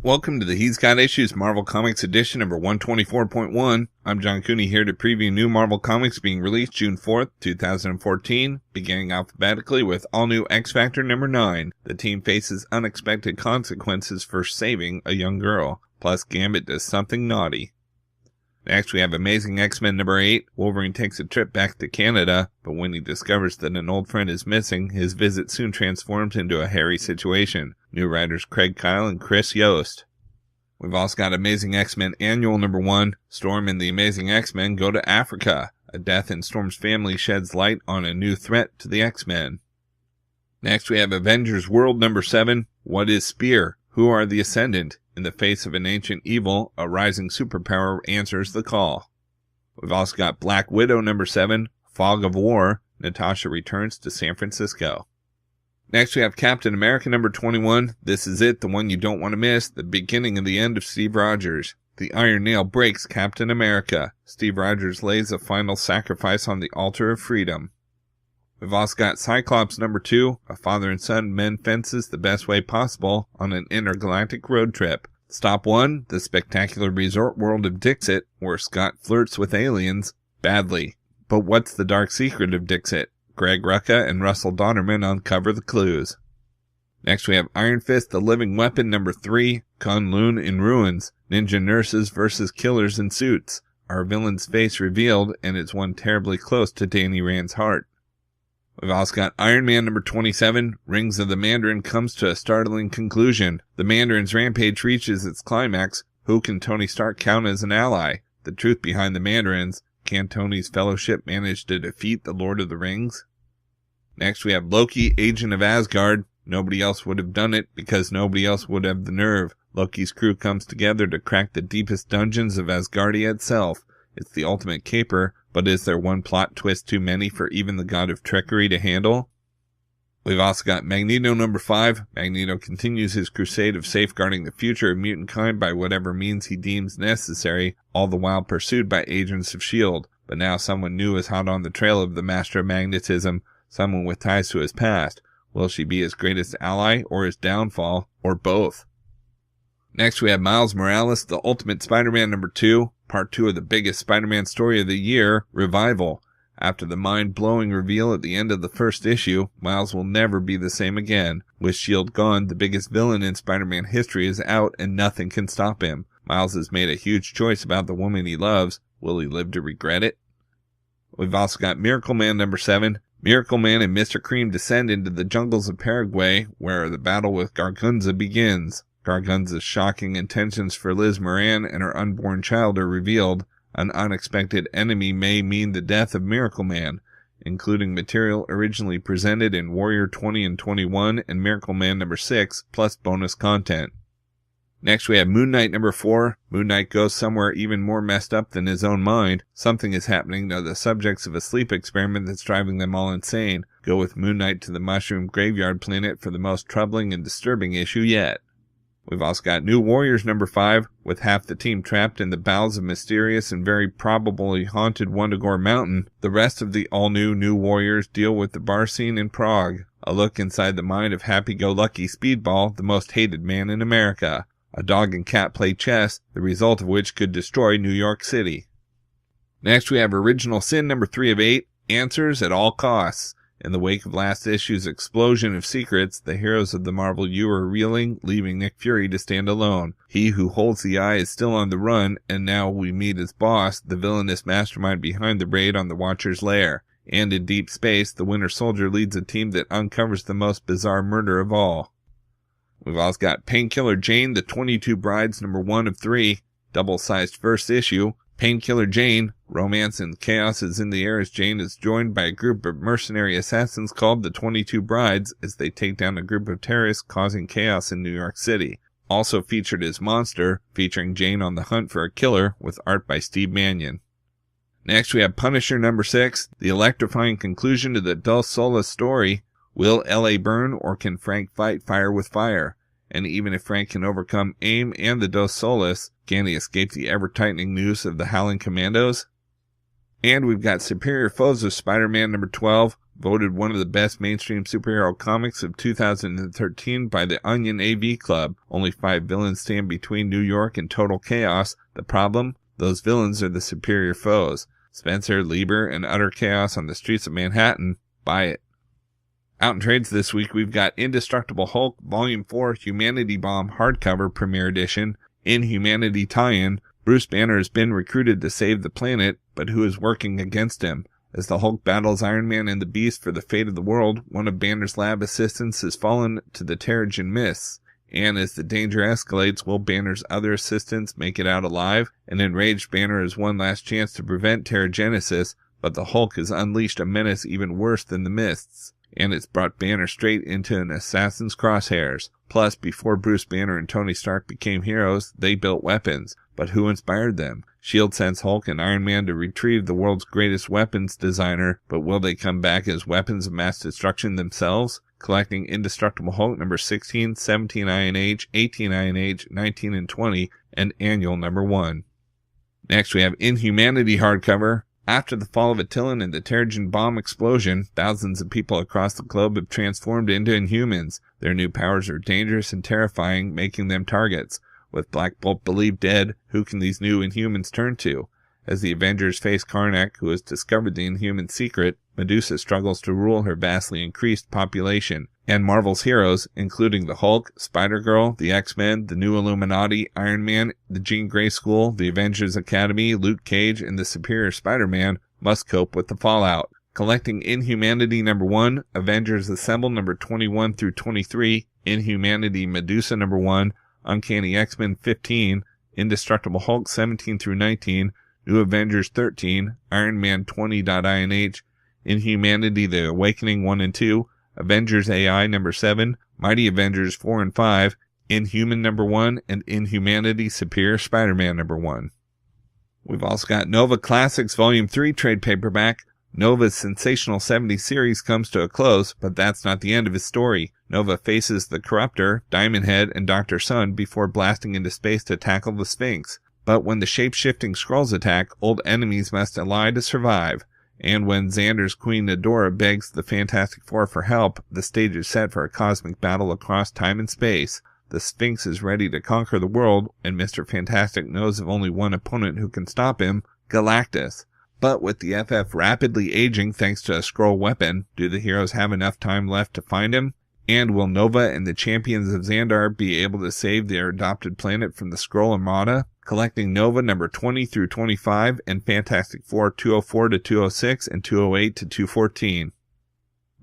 Welcome to the He's Got Issues Marvel Comics edition number 124.1. I'm John Cooney here to preview new Marvel Comics being released June 4th, 2014, beginning alphabetically with all new X-Factor number 9. The team faces unexpected consequences for saving a young girl, plus Gambit does something naughty. Next we have Amazing X-Men number 8. Wolverine takes a trip back to Canada, but when he discovers that an old friend is missing, his visit soon transforms into a hairy situation. New writers Craig Kyle and Chris Yost. We've also got Amazing X-Men Annual number 1. Storm and the Amazing X-Men go to Africa. A death in Storm's family sheds light on a new threat to the X-Men. Next we have Avengers World number 7. What is Spear? Who are the Ascendant? In the face of an ancient evil, a rising superpower answers the call. We've also got Black Widow number 7. Fog of War. Natasha returns to San Francisco. Next we have Captain America number 21. This is it, the one you don't want to miss, the beginning and the end of Steve Rogers. The Iron Nail breaks Captain America. Steve Rogers lays a final sacrifice on the altar of freedom. We've also got Cyclops number 2. A father and son mend fences the best way possible on an intergalactic road trip. Stop 1, the spectacular resort world of Dixit, where Scott flirts with aliens badly. But what's the dark secret of Dixit? Greg Rucka and Russell Donnerman uncover the clues. Next we have Iron Fist, the Living Weapon number 3, Kunlun in Ruins, Ninja Nurses versus Killers in Suits. Our villain's face revealed, and it's one terribly close to Danny Rand's heart. We've also got Iron Man number 27, Rings of the Mandarin comes to a startling conclusion. The Mandarin's rampage reaches its climax. Who can Tony Stark count as an ally? The truth behind the Mandarins. Can Tony's fellowship manage to defeat the Lord of the Rings? Next we have Loki, Agent of Asgard. Nobody else would have done it because nobody else would have the nerve. Loki's crew comes together to crack the deepest dungeons of Asgardia itself. It's the ultimate caper, but is there one plot twist too many for even the god of trickery to handle? We've also got Magneto number 5. Magneto continues his crusade of safeguarding the future of mutant kind by whatever means he deems necessary, all the while pursued by agents of S.H.I.E.L.D. But now someone new is hot on the trail of the Master of Magnetism, someone with ties to his past. Will she be his greatest ally or his downfall, or both? Next we have Miles Morales, the Ultimate Spider-Man number 2, part 2 of the biggest Spider-Man story of the year, Revival. After the mind-blowing reveal at the end of the first issue, Miles will never be the same again. With S.H.I.E.L.D. gone, the biggest villain in Spider-Man history is out and nothing can stop him. Miles has made a huge choice about the woman he loves. Will he live to regret it? We've also got Miracleman number 7. Miracleman and Mr. Cream descend into the jungles of Paraguay, where the battle with Gargunza begins. Gargunza's shocking intentions for Liz Moran and her unborn child are revealed. An unexpected enemy may mean the death of Miracleman, including material originally presented in Warrior 20 and 21 and Miracleman number 6, plus bonus content. Next we have Moon Knight number 4. Moon Knight goes somewhere even more messed up than his own mind. Something is happening to the subjects of a sleep experiment that's driving them all insane. Go with Moon Knight to the Mushroom Graveyard Planet for the most troubling and disturbing issue yet. We've also got New Warriors number 5, with half the team trapped in the bowels of mysterious and very probably haunted Wundagore Mountain. The rest of the all-new New Warriors deal with the bar scene in Prague. A look inside the mind of happy-go-lucky Speedball, the most hated man in America. A dog and cat play chess, the result of which could destroy New York City. Next we have Original Sin number 3 of 8, Answers at All Costs. In the wake of last issue's explosion of secrets, the heroes of the Marvel U are reeling, leaving Nick Fury to stand alone. He who holds the eye is still on the run, and now we meet his boss, the villainous mastermind behind the raid on the Watcher's lair. And in deep space, the Winter Soldier leads a team that uncovers the most bizarre murder of all. We've also got Painkiller Jane, the 22 Brides number 1 of 3, double-sized first issue. Painkiller Jane, romance and chaos is in the air as Jane is joined by a group of mercenary assassins called the 22 Brides as they take down a group of terrorists causing chaos in New York City. Also featured is Monster, featuring Jane on the hunt for a killer, with art by Steve Mannion. Next we have Punisher number 6, the electrifying conclusion to the Dos Solas story. Will L.A. burn or can Frank fight fire with fire? And even if Frank can overcome AIM and the Dos Solas, can he escape the ever-tightening noose of the Howling Commandos? And we've got Superior Foes of Spider-Man number 12, voted one of the best mainstream superhero comics of 2013 by the Onion AV Club. Only 5 villains stand between New York and total chaos. The problem? Those villains are the superior foes. Spencer, Lieber, and utter chaos on the streets of Manhattan. Buy it. Out in trades this week, we've got Indestructible Hulk, Volume 4, Humanity Bomb, hardcover, Premier Edition, Inhumanity tie-in. Bruce Banner has been recruited to save the planet, but who is working against him? As the Hulk battles Iron Man and the Beast for the fate of the world, one of Banner's lab assistants has fallen to the Terrigen Mists. And as the danger escalates, will Banner's other assistants make it out alive? An enraged Banner has one last chance to prevent Terrigenesis, but the Hulk has unleashed a menace even worse than the Mists. And it's brought Banner straight into an assassin's crosshairs. Plus, before Bruce Banner and Tony Stark became heroes, they built weapons. But who inspired them? S.H.I.E.L.D. sends Hulk and Iron Man to retrieve the world's greatest weapons designer, but will they come back as weapons of mass destruction themselves? Collecting Indestructible Hulk number 16, 17 INH, 18 INH, 19 and 20, and annual number 1. Next we have Inhumanity hardcover. After the fall of Attilan and the Terrigen bomb explosion, thousands of people across the globe have transformed into Inhumans. Their new powers are dangerous and terrifying, making them targets. With Black Bolt believed dead, who can these new Inhumans turn to? As the Avengers face Karnak, who has discovered the Inhuman secret, Medusa struggles to rule her vastly increased population. And Marvel's heroes, including the Hulk, Spider-Girl, the X-Men, the New Illuminati, Iron Man, the Jean Grey School, the Avengers Academy, Luke Cage, and the Superior Spider-Man, must cope with the fallout. Collecting Inhumanity number 1, Avengers Assemble number 21 through 23, Inhumanity Medusa number 1, Uncanny X-Men 15, Indestructible Hulk 17 through 19, New Avengers 13, Iron Man 20.INH, Inhumanity The Awakening 1 and 2, Avengers AI number 7, Mighty Avengers 4 and 5, Inhuman number 1, and Inhumanity Superior Spider-Man number 1. We've also got Nova Classics Volume 3 trade paperback. Nova's sensational 70s series comes to a close, but that's not the end of his story. Nova faces the Corruptor, Diamond Head, and Dr. Sun before blasting into space to tackle the Sphinx. But when the shape-shifting Skrulls attack, old enemies must ally to survive. And when Xander's Queen Nadora begs the Fantastic Four for help, the stage is set for a cosmic battle across time and space. The Sphinx is ready to conquer the world, and Mr. Fantastic knows of only one opponent who can stop him, Galactus. But with the FF rapidly aging thanks to a Skrull weapon, do the heroes have enough time left to find him? And will Nova and the Champions of Xandar be able to save their adopted planet from the Skrull Armada? Collecting Nova number 20 through 25 and Fantastic Four 204 to 206 and 208 to 214.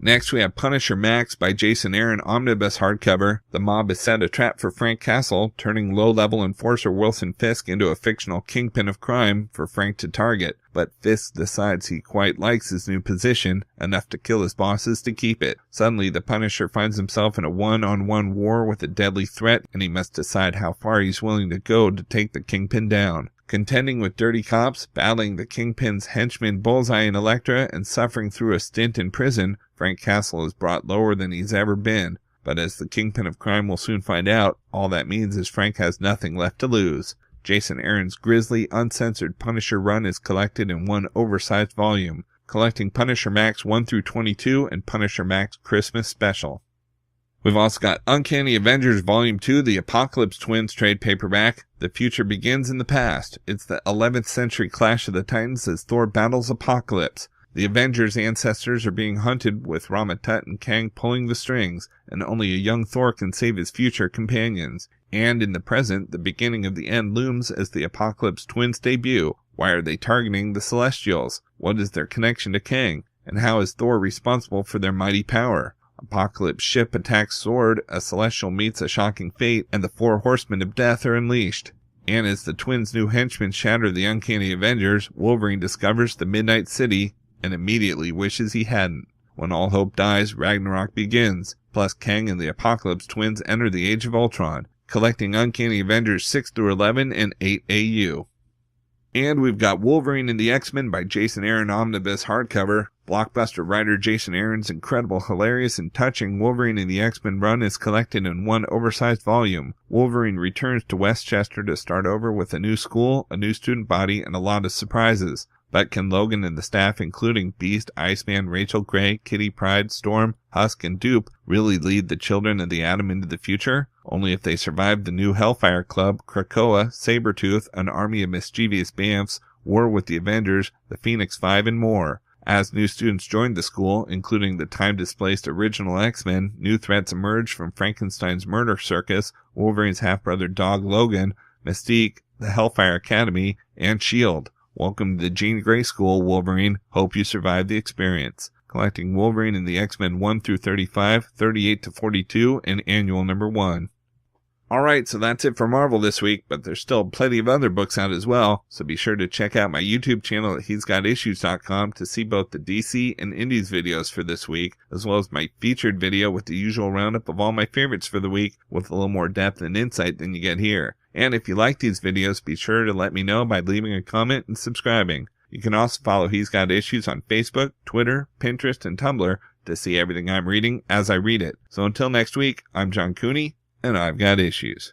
Next, we have Punisher Max by Jason Aaron Omnibus hardcover. The mob has set a trap for Frank Castle, turning low-level enforcer Wilson Fisk into a fictional kingpin of crime for Frank to target. But Fisk decides he quite likes his new position, enough to kill his bosses to keep it. Suddenly, the Punisher finds himself in a one-on-one war with a deadly threat, and he must decide how far he's willing to go to take the kingpin down. Contending with dirty cops, battling the Kingpin's henchmen Bullseye and Elektra, and suffering through a stint in prison, Frank Castle is brought lower than he's ever been. But as the Kingpin of Crime will soon find out, all that means is Frank has nothing left to lose. Jason Aaron's grisly, uncensored Punisher run is collected in one oversized volume, collecting Punisher Max 1 through 22 and Punisher Max Christmas Special. We've also got Uncanny Avengers Volume 2, the Apocalypse Twins trade paperback. The future begins in the past. It's the 11th century clash of the Titans as Thor battles Apocalypse. The Avengers' ancestors are being hunted with Rama-Tut and Kang pulling the strings, and only a young Thor can save his future companions. And in the present, the beginning of the end looms as the Apocalypse Twins debut. Why are they targeting the Celestials? What is their connection to Kang? And how is Thor responsible for their mighty power? Apocalypse ship attacks Sword, a Celestial meets a shocking fate, and the 4 Horsemen of Death are unleashed. And as the twins' new henchmen shatter the Uncanny Avengers, Wolverine discovers the Midnight City and immediately wishes he hadn't. When all hope dies, Ragnarok begins. Plus, Kang and the Apocalypse Twins enter the Age of Ultron, collecting Uncanny Avengers 6 through 11 and 8 AU. And we've got Wolverine and the X-Men by Jason Aaron Omnibus hardcover. Blockbuster writer Jason Aaron's incredible, hilarious, and touching Wolverine and the X-Men run is collected in one oversized volume. Wolverine returns to Westchester to start over with a new school, a new student body, and a lot of surprises. But can Logan and the staff, including Beast, Iceman, Rachel Gray, Kitty Pryde, Storm, Husk, and Dupe, really lead the children of the Atom into the future? Only if they survive the new Hellfire Club, Krakoa, Sabretooth, an army of mischievous Bamfs, war with the Avengers, the Phoenix Five, and more. As new students joined the school, including the time-displaced original X-Men, new threats emerged from Frankenstein's murder circus, Wolverine's half-brother dog Logan, Mystique, the Hellfire Academy, and S.H.I.E.L.D. Welcome to the Jean Grey School, Wolverine. Hope you survive the experience. Collecting Wolverine in the X-Men 1 through 35, 38 to 42, and Annual number 1. Alright, so that's it for Marvel this week, but there's still plenty of other books out as well, so be sure to check out my YouTube channel at he'sgotissues.com to see both the DC and Indies videos for this week, as well as my featured video with the usual roundup of all my favorites for the week, with a little more depth and insight than you get here. And if you like these videos, be sure to let me know by leaving a comment and subscribing. You can also follow He's Got Issues on Facebook, Twitter, Pinterest, and Tumblr to see everything I'm reading as I read it. So until next week, I'm John Cooney, and I've got issues.